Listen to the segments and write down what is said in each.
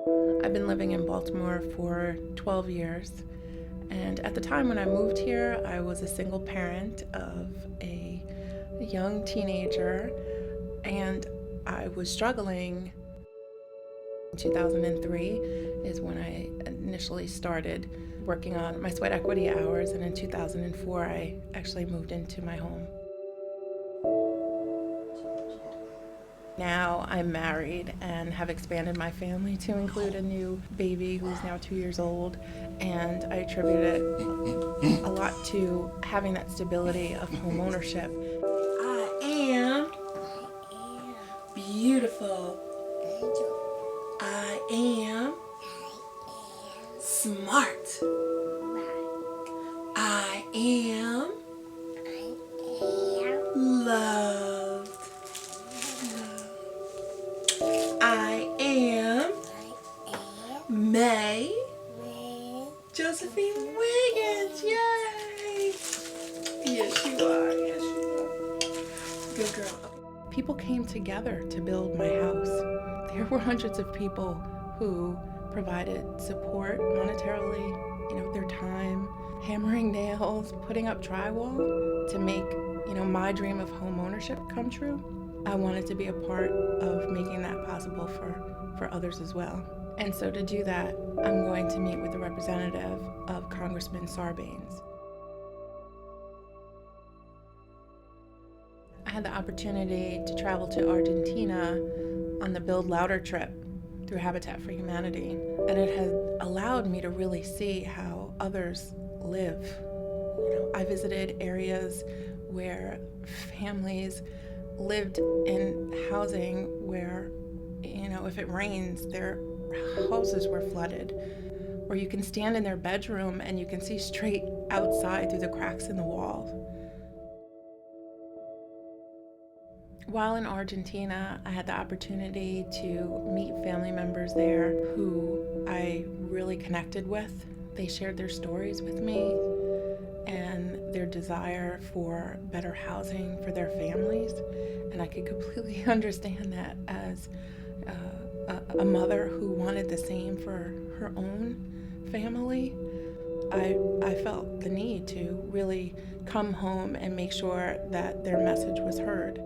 I've been living in Baltimore for 12 years, and at the time when I moved here, I was a single parent of a young teenager, and I was struggling. In 2003 is when I initially started working on my sweat equity hours, and in 2004 I actually moved into my home. Now I'm married and have expanded my family to include a new baby who's now 2 years old, and I attribute it a lot to having that stability of home ownership. I am beautiful. I am smart. I am loved. I am May Josephine Wiggins. Yay! Yes, you are. Yes, you are. Good girl. People came together to build my house. There were hundreds of people who provided support monetarily, their time, hammering nails, putting up drywall to make, my dream of home ownership come true. I wanted to be a part of making that possible for others as well. And so to do that, I'm going to meet with the representative of Congressman Sarbanes. I had the opportunity to travel to Argentina on the Build Louder trip through Habitat for Humanity, and it has allowed me to really see how others live. I visited areas where families lived in housing where, if it rains, their houses were flooded. Or you can stand in their bedroom and you can see straight outside through the cracks in the walls. While in Argentina, I had the opportunity to meet family members there who I really connected with. They shared their stories with me and their desire for better housing for their families. And I could completely understand that as a mother who wanted the same for her own family. I felt the need to really come home and make sure that their message was heard.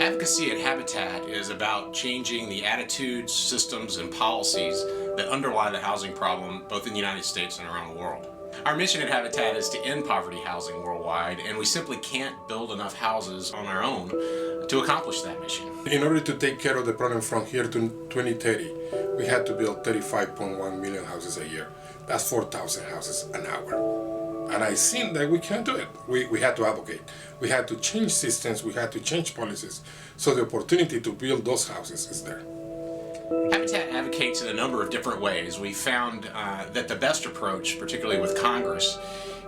Advocacy at Habitat is about changing the attitudes, systems, and policies that underlie the housing problem both in the United States and around the world. Our mission at Habitat is to end poverty housing worldwide, and we simply can't build enough houses on our own to accomplish that mission. In order to take care of the problem from here to 2030, we had to build 35.1 million houses a year. That's 4,000 houses an hour. And I seen that we can't do it. We had to advocate. We had to change systems. We had to change policies. So the opportunity to build those houses is there. Habitat advocates in a number of different ways. We found that the best approach, particularly with Congress,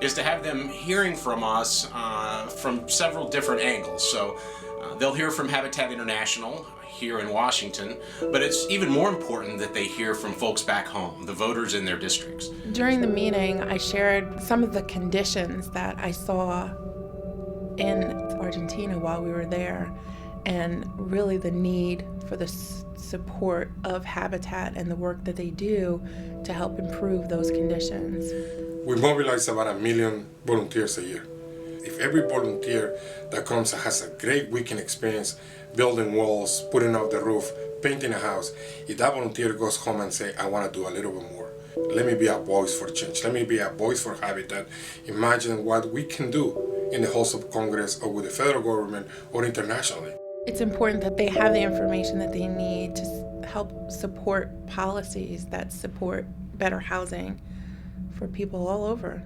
is to have them hearing from us from several different angles. So they'll hear from Habitat International here in Washington, but it's even more important that they hear from folks back home, the voters in their districts. During the meeting, I shared some of the conditions that I saw in Argentina while we were there, and really the need for the support of Habitat and the work that they do to help improve those conditions. We mobilize about 1 million volunteers a year. If every volunteer that comes has a great weekend experience building walls, putting up the roof, painting a house, if that volunteer goes home and say, I want to do a little bit more, let me be a voice for change, let me be a voice for Habitat, imagine what we can do in the halls of Congress or with the federal government or internationally. It's important that they have the information that they need to help support policies that support better housing for people all over.